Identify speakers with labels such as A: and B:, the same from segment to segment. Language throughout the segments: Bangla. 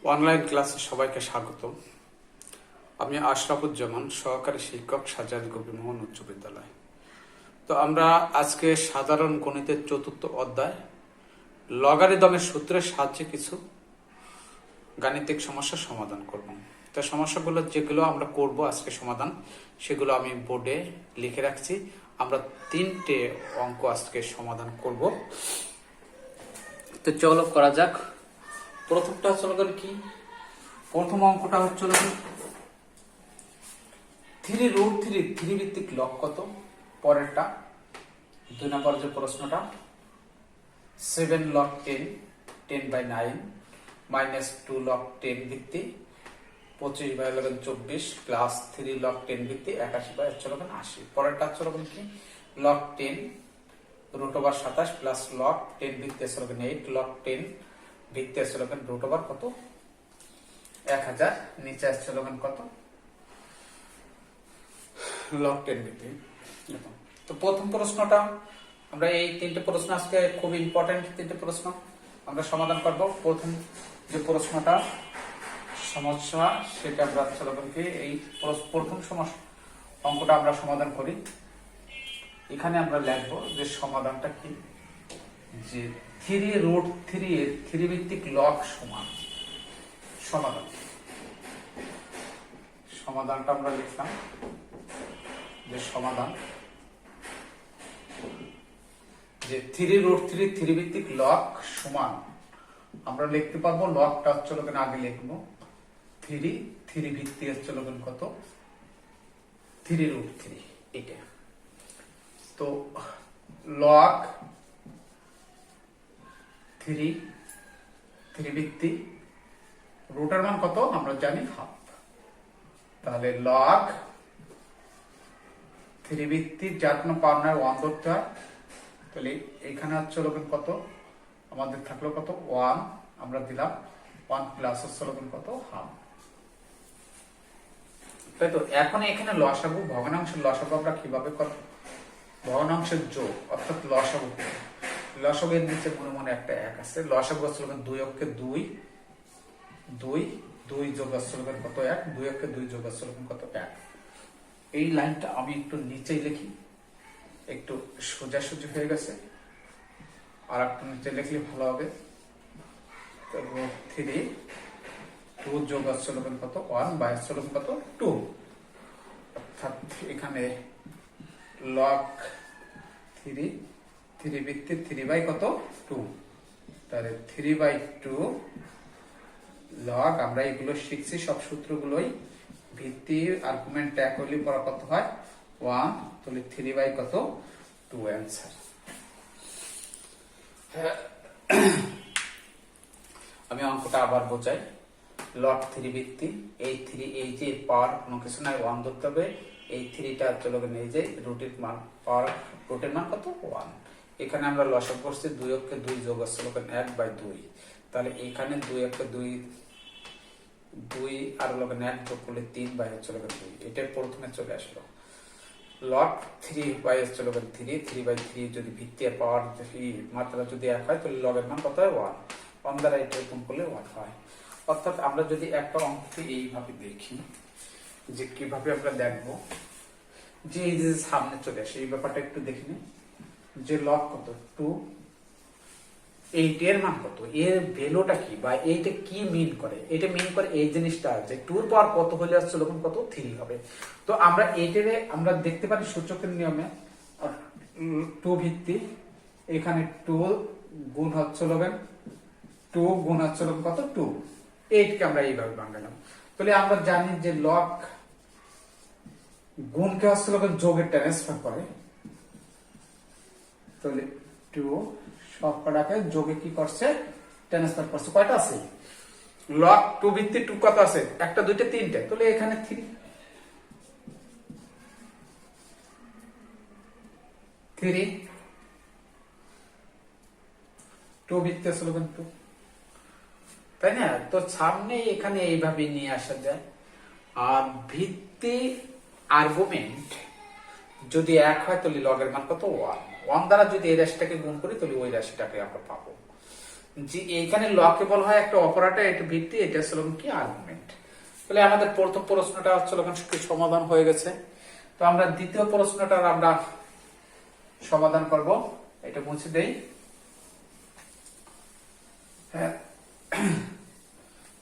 A: অনলাইন ক্লাসে সবাইকে স্বাগত। আমি আশরাফুজ্জামান, সহকারী শিক্ষক, সাজাদ গোপীমোহন উচ্চ বিদ্যালয়। তো আমরা আজকে সাধারণ গণিতের চতুর্থ অধ্যায় লগারিদমের সূত্রের সাহায্যে কিছু গাণিতিক সমস্যার সমাধান করব। তো সমস্যাগুলো যেগুলো আমরা করব আজকে সমাধান, সেগুলো আমি বোর্ডে লিখে রাখছি। আমরা 3টে অঙ্ক আজকে সমাধান করব। তো চলো করা যাক। প্রথমটা হচ্ছে কি, প্রথম অঙ্কটা হচ্ছে 3√3 3 ভিত্তিক লব কত। পরেরটা 2 নম্বর যে প্রশ্নটা 7 log 10 10/9 -2 log 10 ভিত্তি 25/11 24 প্লাস 3 log 10 ভিত্তি 81/80। পরেরটা হচ্ছে কি, log 10 √27 প্লাস log 10 ভিত্তি 8 log 10 ভিত্তি √ কত 1000, নিচে আসছে কত log 10 ভিত্তি। তো প্রথম প্রশ্নটা আমরা এই 3টে প্রশ্ন আজকে খুব ইম্পর্টেন্ট 3টে প্রশ্ন আমরা সমাধান করব। প্রথম যে প্রশ্নটা সমস্যা সেটা আমরা কি এই প্রথম সমস্যা অঙ্কটা আমরা সমাধান করি। এখানে আমরা লিখব যে সমাধানটা কি, যে 3√3 এর 3 ভিত্তিক লগ সমান সমাধানটা আমরা লিখলাম যে সমাধান যে 3√3 3 ভিত্তিক লগ সমান আমরা লিখতে পারবো। লগটা হচ্ছে আগে লিখবো 3 ভিত্তি হচ্ছে কত 3√3 এটা। তো লগ 3 ভিত্তি রুটের মান কত আমরা জানি হাফ। তাহলে লগ 3 ভিত্তির যার কোনো পাওয়ার নয় 1 ধরতে হয়। তাহলে এখানে হচ্ছে কত আমাদের থাকলো কত 1, আমরা দিলাম 1 প্লাস হচ্ছে কত হাফ। তাই তো এখন এখানে লসাগু ভগ্নাংশের লসাগু আমরা কিভাবে করব, ভগ্নাংশের যোগ অর্থাৎ লসাগু। লসাগুর নিচে মনে মনে একটা 1 আছে। লসাগু হচ্ছে 2 অক্ষে 2 2 যোগ হচ্ছে কত 1, 2 অক্ষে 2 যোগ হচ্ছে কত 1। এই লাইনটা আমি একটু নিচেই লিখি, একটু সোজাসুজি হয়ে গেছে, আর একটু নিচে লিখলে ভালো হবে। তো 2 যোগ হচ্ছে কত 1 বাই হচ্ছে কত 2, অর্থাৎ এখানে লগ 3 ভিত্তি 3 বাই কত 2, তাহলে 3/2 লগ। আমরা এগুলো শিখছি সব সূত্রগুলোই, ভিত্তি আর্গুমেন্ট ট্যাগ হইলে পরে কত হয় 1, তাহলে 3 বাই কত 2 অ্যান্সার। আমি অঙ্কটা আবার বোঝাই। লগ 3 ভিত্তি এই 3, এই যে পাওয়ার কোনো কিছু নাই 1 ধরতে হবে। এই 3টা চলে এই যে রুটের মান, পাওয়ার রুটের মান কত 1। এখানে আমরা লসাগু করছি 2 অক্ষে 2 যোগ হচ্ছে 1/2। তাহলে এখানে 2 অক্ষে 2 আর 1 যোগ করলে 3 বাই হচ্ছে 2। এটা প্রথমে চলে আসলো। লগ 3 বাই হচ্ছে 3/3 যদি ভিত্তি আর পাওয়ার মাত্রা যদি 1 হয় তাহলে লগের মান কত হয় 1। 1 দ্বারা এটা গুণ করলে 1 হয়। অর্থাৎ আমরা যদি একটা অঙ্ককে এইভাবে দেখি, যে কিভাবে আমরা দেখবো, যে এই যে সামনে চলে আসে এই ব্যাপারটা একটু দেখি নি, যে লগ কত 2, এইটার মান কত, এর ভ্যালুটা কি বা এইটা কি মিন করে। এটা মিন করে এই জিনিসটা যে 2 এর পাওয়ার কত হলে আসছে কত 3 হবে। তো আমরা এইটারে আমরা দেখতে পারি সূচকের নিয়মে 2 ভিত্তি, এখানে 2 গুণ হচ্ছে 2 গুণ হচ্ছে কত 2, এইটাকে আমরা এইভাবে বানালাম। তাহলে আমরা জানি যে লগ গুণকে হচ্ছে যোগের ট্রান্সফার করে। তাহলে 2 সবকটাকে যোগে কি করছে ট্রান্সফার করছে। কয়টা আছে লগ 2 ভিত্তি 2 কত আছে, একটা দুইটা তিনটে, তাহলে এখানে 3 2 ভিত্তি আছে 2, তাই না। তো সামনে এখানে এইভাবে নিয়ে আসা যায়। আর ভিত্তি আর্গুমেন্ট যদি 1 হয় তাহলে লগের মান কত 1 দ্বারা যদি এই রাশিটাকে গুণ করি তাহলে ওই রাশিটাকে আমরা পাবো। যে এইখানে লকে বলা হয় একটা অপারেটর, এটা ভিত্তি, এটা হচ্ছে কি আর্গুমেন্ট। তাহলে আমাদের প্রথম প্রশ্নটা হচ্ছে সমাধান হয়ে গেছে। তো আমরা দ্বিতীয় প্রশ্নটার আমরা সমাধান করব। এটা মুছে দেই। হ্যাঁ,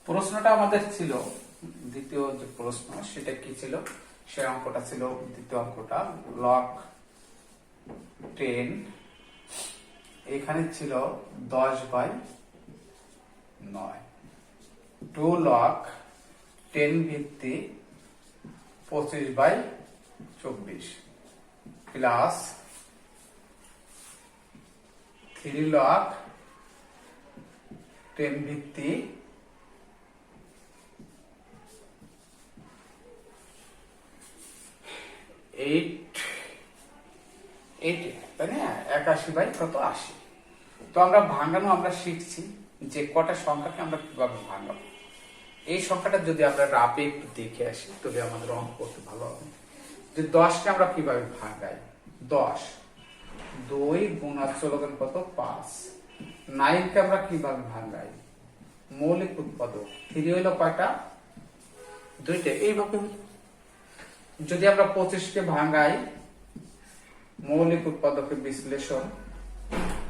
A: প্রশ্নটা আমাদের ছিল, দ্বিতীয় যে প্রশ্ন সেটা কি ছিল, সে অঙ্কটা ছিল, দ্বিতীয় অঙ্কটা লক 10, এখানে ছিল 10/9, 2 লক 10 ভিত্তি 25/24 প্লাস 3 লক 10 ভিত্তি 80, তাই না? 81/80। তো আমরা ভাঙানো আমরা শিখছি যে কটা সংখ্যাকে আমরা কিভাবে ভাঙাবো। এই সংখ্যাটা যদি আমরা রাপে একটু দেখে আসি তবে আমাদের অঙ্ক করতে ভালো হবে। যে 10কে আমরা কিভাবে ভাঙাই, 10 2 গুণ কত 5। 9কে আমরা কিভাবে ভাঙাই, মৌলিক উৎপাদক 3 হইলো কয়টা, 2টা। এইভাবে যদি আমরা 25কে ভাঙাই মৌলিক উৎপাদকের বিশ্লেষণ,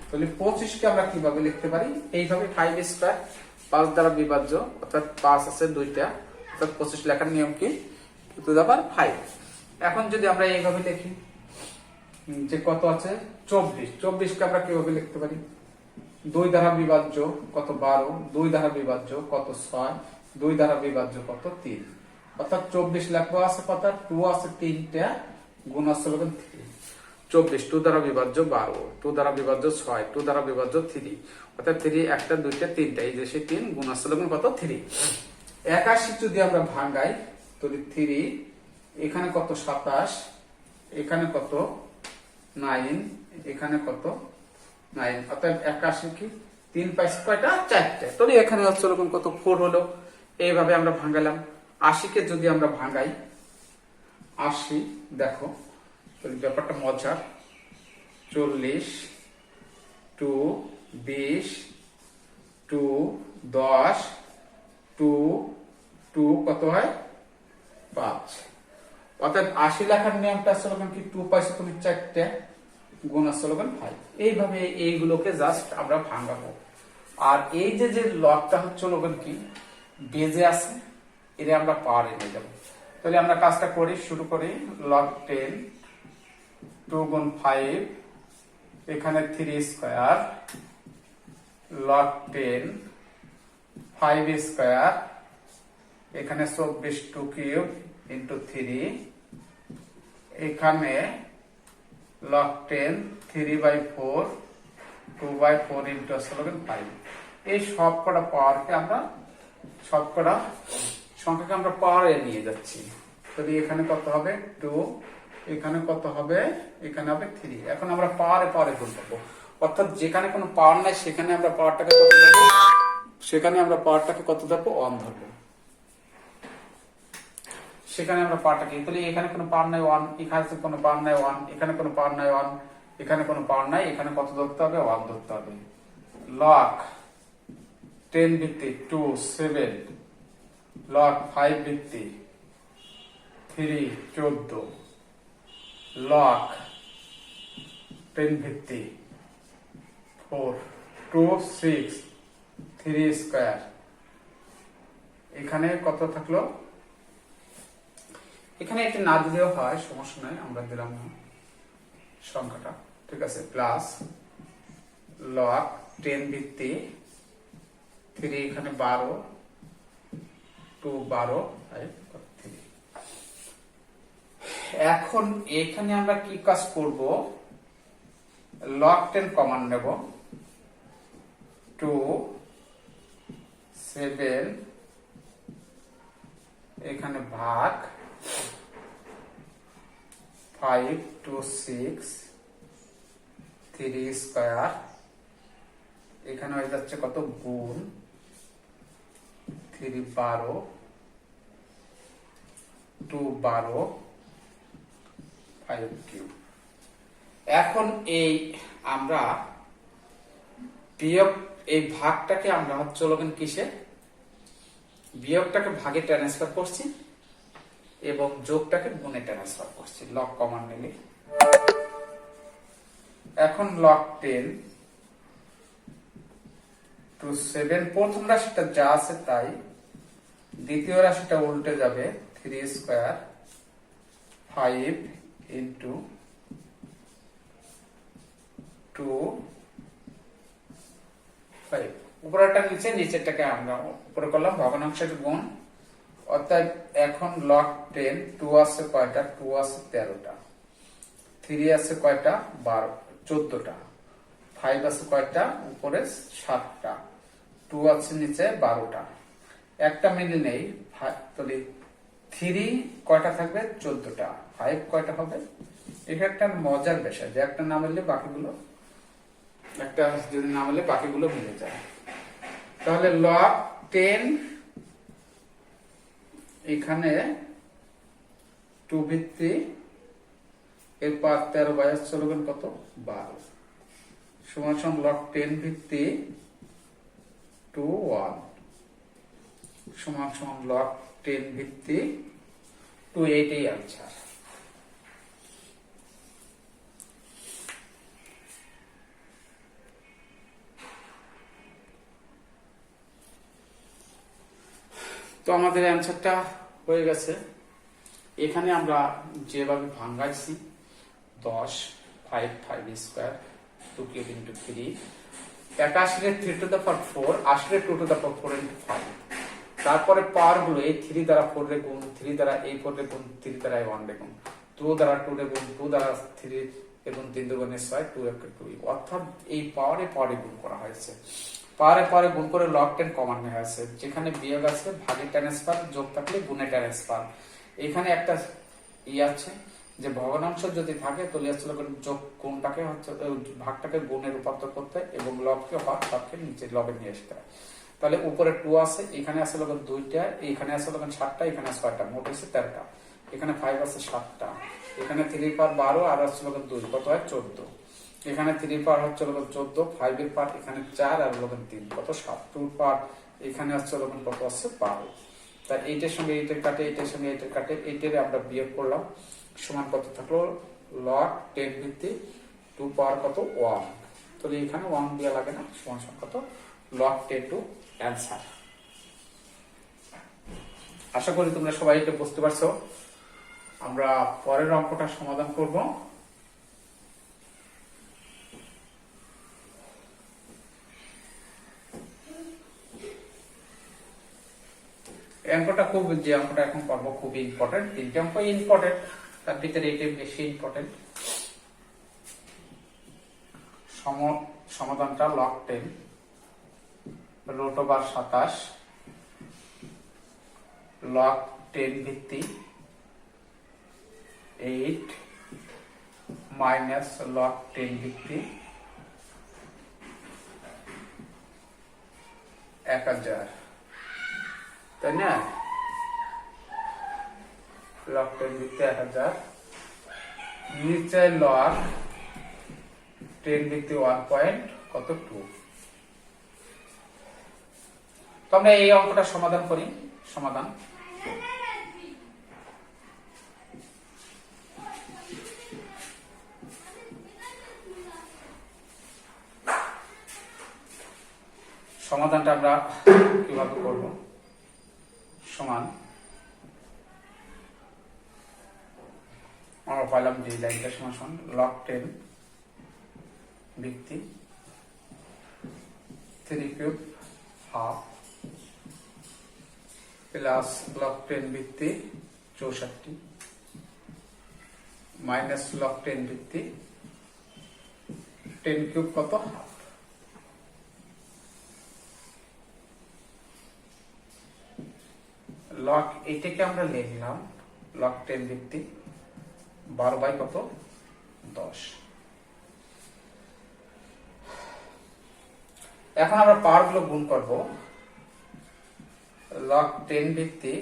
A: তাহলে 25কে আমরা কিভাবে লিখতে পারি, এইভাবে 5 স্কয়ার 5 দ্বারা বিভাজ্য, অর্থাৎ 5 আছে 2টা, অর্থাৎ 25 লেখার নিয়ম কি, টু দা পাওয়ার 5। এখন যদি আমরা এইভাবে লিখি যে কত আছে 24, 24কে আমরা কিভাবে লিখতে পারি, 2 দ্বারা বিভাজ্য কত 12, 2 দ্বারা বিভাজ্য কত 6, 2 দ্বারা বিভাজ্য কত 3, অর্থাৎ 24 লেখা আছে কত 2 আছে 3টা গুণ আছে 3। 24 2 দ্বারা বিভাজ্য 12, 2 দ্বারা বিভাজ্য 6, 2 দ্বারা বিভাজ্য 3, অর্থাৎ 3 একটা 2টা 3টা, এই যে সেই 3 গুণ আছে কত 3। 81 যদি আমরা ভাঙাই তাহলে 3, এখানে কত 27, এখানে কত 9, এখানে কত 9, অর্থাৎ 81 কি 3 পাইছে কয়টা 4টা, তাহলে এখানে হচ্ছে কত 4 হলো। এইভাবে আমরা ভাঙালাম। 80 কে যদি আমরা ভাঙাই 80, দেখো তাহলে ব্যাপারটা মজার, 40 2 20 2 10 2 2 কত হয় 5, অর্থাৎ 80 লেখার নিয়মটা আসলে কি 2 পাইছে তুমি 4টা গুণ আসলে 5। এইভাবে এইগুলোকে জাস্ট আমরা ভাঙাবো। আর এই যে যে লবটা হচ্ছে কি বেজে আছে, এর আমরা পাওয়ারে নিয়ে যাবো। তাহলে আমরা কাজটা করি, শুরু করি। লগ 10 2 গুণ 5, এখানে 3 স্কয়ার, লগ 10 5 স্কয়ার, এখানে 24 2 কিউব ইন্টু 3, এখানে লগ 10 3/4 2/4 ইন্টু 5। এই সবকটা পাওয়ারকে আমরা সবকটা সংখ্যাকে আমরা পাওয়ারে নিয়ে যাচ্ছি। তাহলে এখানে কত হবে 2, এখানে কত হবে, এখানে হবে 3। এখন আমরা পাওয়ারে পাওয়ারে গুণ করবো, অর্থাৎ যেখানে কোনো পাওয়ার নাই সেখানে আমরা পাওয়ারটাকে কত ধরবো, সেখানে আমরা পাওয়ারটাকে কত ধরবো 1 ধরবো। সেখানে আমরা পাওয়ারটাকে, তাহলে এখানে কোনো পাওয়ার নাই 1, এখানে কোনো পাওয়ার নাই 1, এখানে কোনো পাওয়ার নাই 1, এখানে কোনো পাওয়ার নাই, এখানে কত ধরতে হবে 1 ধরতে হবে। লগ 10 ভিত্তি 2 7, লগ 5 ভিত্তি 3 14, লগ 10 ভিত্তি 4 2 6 3 স্কয়ার, এখানে কত থাকলো, এখানে একটি না দিলেও হয়, সমস্যা নাই, আমরা দিলাম না সংখ্যাটা, ঠিক আছে। প্লাস লগ 10 ভিত্তি 3, এখানে 12 2 12 3। এখন এখানে আমরা কি কাজ করব, লগ 10 কমন নেব, 2 7, এখানে ভাগ 5 2 6 3 স্কয়ার, এখানে হয়ে যাচ্ছে কত গুণ 3 12 2 12 5 কিউব। এখন এই আমরা বিয়োগ এই ভাগটাকে আমরা হচ্ছে লগেন কিসে, বিয়োগটাকে ভাগে ট্রান্সফার করছি এবং যোগটাকে গুণে ট্রান্সফার করছি লগ কমন নিলে। এখন লগ 10 টু 7, প্রথম রাশিটা যা আছে তাই, দ্বিতীয় রাশিটা উল্টে যাবে 3 স্কয়ার 5 ইন্টু 2 5, উপরেরটা নিচে, নিচেরটাকে আমরা উপরে করলাম ভগ্নাংশের গুণ। অর্থাৎ এখন লগ 10 2 আছে কয়টা, 2 আছে 13টা, 3 আছে কয়টা 14টা, 5 আছে কয়টা উপরে 7টা, 2 আছে নিচে 12টা, একটা মিল নেই, তাহলে 3 কয়টা থাকবে 14টা, 5 কয়টা হবে। এটা একটা মজার বিষয় যে একটা না মিললে বাকিগুলো, একটা যদি না মিলে বাকিগুলো মিলে যায়। তাহলে লগ 10 এখানে 2 ভিত্তি, এরপর 13 চলবেন কত 12 সমান লগ 10 ভিত্তি 2 1 সমান লগ 10 ভিত্তি 2 8, এই আনসার। তো আমাদের অ্যান্সারটা হয়ে গেছে। এখানে আমরা যেভাবে ভাঙাইছি 10 5 5 স্কয়ার 2 কিউব ইন্টু 3, এটা আসলে 3 টু দ্য পাওয়ার 4, আসলে 2 টু দ্য পাওয়ার 4 ইন্টু 5। তারপরে পাওয়ার গুলো এই 3 দ্বারা 4 রে গুণ, 3 দ্বারা এই 4 রে গুণ, 3 দ্বারা এই 1 রে গুণ, 2 দ্বারা 2 রে গুণ, 2 দ্বারা 3 রে গুণ, 3 দুগুণে 6, 2 একে 2, অর্থাৎ এই পাওয়ারে গুণ করা হয়েছে। পাওয়ারে গুণ করে লগ 10 কমন হয়ে আছে, যেখানে বিয়োগ আছে ভাগে ট্রান্সফার, যোগ থাকলে গুণে ট্রান্সফার। এখানে একটা আছে যে ভগ্নাংশ যদি থাকে তাহলে আসলে যোগ গুণটাকে হচ্ছে ভাগটাকে গুণে রূপান্তর করতে এবং লবকে হরকে নিচে লবে নিয়ে আসতে হয়। তাহলে উপরে 2 আছে, এখানে আছে লগন 2টা, এখানে আছে লগন 7টা, এখানে 6টা, মোট হচ্ছে 13টা, এখানে 5 আছে 7টা, এখানে 3 পার 12 আর আছে লগন 2 কত হয় 14, এখানে 3 পার হচ্ছে লগন 14, 5 এর পার এখানে 4 আর লগন 3 কত 7, 2 পার এখানে আছে লগন কত আছে 12। তাই এইটার সঙ্গে এইটার কাটে, এইটার সঙ্গে এইটার কাটে, এইটারে আমরা বিয়োগ করলাম, সমান কত থাকলো লগ 10 ভিত্তি 2 পাওয়ার কত 1, তাহলে এখানে 1 দেওয়া লাগে না, সমান কত লগ 10 টু অ্যান্সার। আশা করি তোমরা সবাই এটা বুঝতে পারছো। আমরা পরের অঙ্কটা সমাধান করব। অঙ্কটা যে অঙ্কটা এখন করবো খুবই ইম্পর্টেন্ট, 3টে অঙ্ক ইম্পর্টেন্ট, তার ভিতরে এটা বেশি ইম্পর্টেন্ট। সমাধানটা লগ 10 √27 লগ 10 ভিত্তি 8 মাইনাস লগ 10 ভিত্তি 1000, তাই না? লগ 10 ভিত্তি 1000, নিচে লগ 10 ভিত্তি 1 পয়েন্ট কত 2। তো আমরা এই অঙ্কটা সমাধান করি। সমাধানটা আমরা কিভাবে করব, সমান আমরা পাইলাম যে লাইনটা সমান লগ 10 ভিত্তি 3 কিউব হাফ প্লাস লগ 10 ভিত্তি 64 মাইনাস লগ 10 ভিত্তি 10 কিউব কত হাফ। লগ এটাকে আমরা লিখলাম লগ 10 ভিত্তি 12 বাই কত 10। এখন আমরা পাওয়ার গুলো গুণ করব। লগ 10 ভিত্তি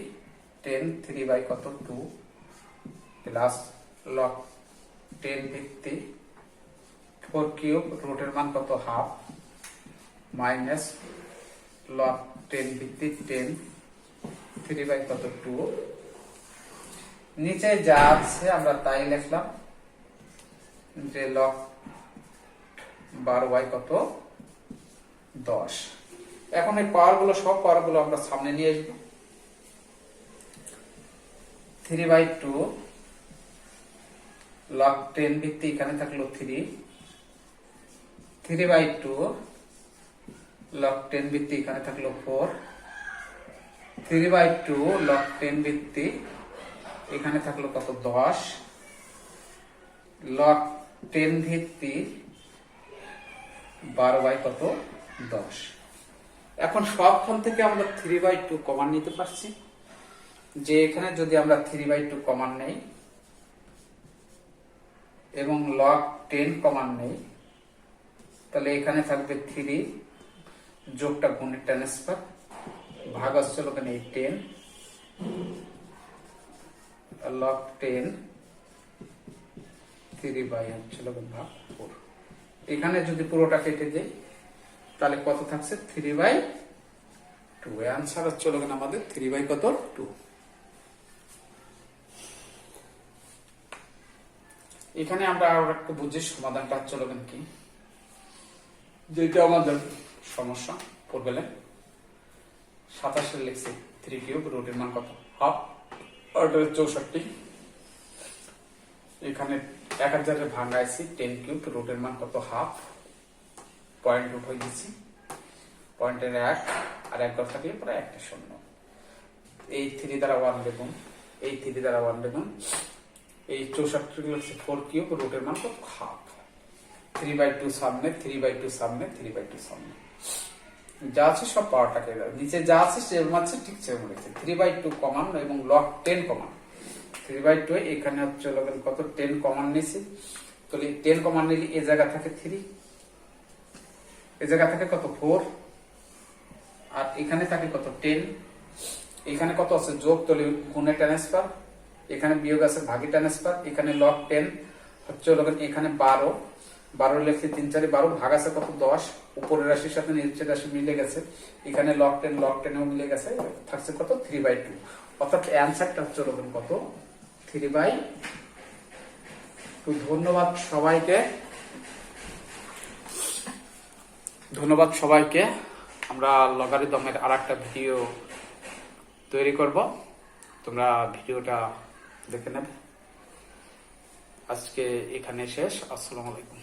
A: 10 3 বাই কত 2 প্লাস লগ 10 ভিত্তি 4 কিউব রুটের মান কত হাফ মাইনাস লগ 10 ভিত্তি 10 3 বাই কত 2, নিচে যা আছে আমরা তাই লিখলাম যে লগ 12y কত 10। এখন এই পাওয়ার গুলো সব পাওয়ার গুলো আমরা সামনে নিয়ে আসবো। 3 বাই 2 লগ 10 ভিত্তি এখানে থাকলো 3, 3 বাই 2 লগ 10 ভিত্তি এখানে থাকলো 4, 3 বাই 2 লগ 10 ভিত্তি এখানে থাকলো কত 10, লগ 10 ভিত্তি 12 বাই কত 10। এখন সবখান থেকে আমরা 3 বাই 2 কমন নিতে পারছি, যে এখানে যদি আমরা 3 বাই 2 কমন নেই এবং লগ 10 কমন নেই, তাহলে এখানে থাকবে 3 যোগটা গুণের ট্রান্সফার ভাগ হচ্ছে ওখানে 10 লগ 10 3 বাই হচ্ছে ভাগ 4। এখানে যদি পুরোটা কেটে দেই তাহলে কত থাকছে 3 বাই 2। অ্যান্সার হচ্ছে আমাদের 3 বাই কত 2। এখানে আমরা আরো একটু বুঝি সমাধানটা হচ্ছে কি, যেটা আমাদের সমস্যা পড়বে 27 লিখছি 3 কিউব, রুটের মান কত হাফ, অর্ডার 64। এখানে 1000 এর ভাঙাইছি 10 কিউব, রুটের মান কত হাফ, পয়েন্ট রুট হয়ে গেছি, পয়েন্টের 1 আর 1 ঘর থাকলে পরে একটা শূন্য। এই 3 দ্বারা 1 লিখুন, এই 3 দ্বারা 1 লিখুন, এই 64 লিখছি 4 কিউব, রুটের মান কত হাফ, 3 বাই 2 সামনে, 3 বাই 2 সামনে, 3 বাই 2 সামনে, যা আছে সব পাওয়ারটাকে নিচে যা আছে সেরকম আছে, ঠিক সেরকম লিখছি। 3 বাই 2 কমন এবং লগ 10 কমন, 3 বাই 2 এখানে হচ্ছে কত 10 কমন নিয়েছি, তাহলে 10 কমন নিলে এই জায়গা থাকে 3, এই জায়গা থাকে কত 4, আর এখানে থাকে কত 10, এখানে কত আছে যোগ, তাহলে গুণে ট্রান্সফার, এখানে বিয়োগ আছে ভাগে ট্রান্সফার, এখানে লগ 10 হচ্ছে এখানে 12 লিখছি 3 4 12, ভাগ আছে কত 10, উপরের রাশির সাথে নিচের রাশি মিলে গেছে, এখানে লগ 10 ও মিলে গেছে, থাকছে কত 3 বাই 2। অর্থাৎ অ্যান্সারটা হচ্ছে কত 3 বাই 2। ধন্যবাদ সবাইকে, ধন্যবাদ সবাইকে। আমরা লগারিদমের আরেকটা ভিডিও তৈরি করব, তোমরা ভিডিওটা দেখে নেবে। আজকে এখানে শেষ। আসসালামু আলাইকুম।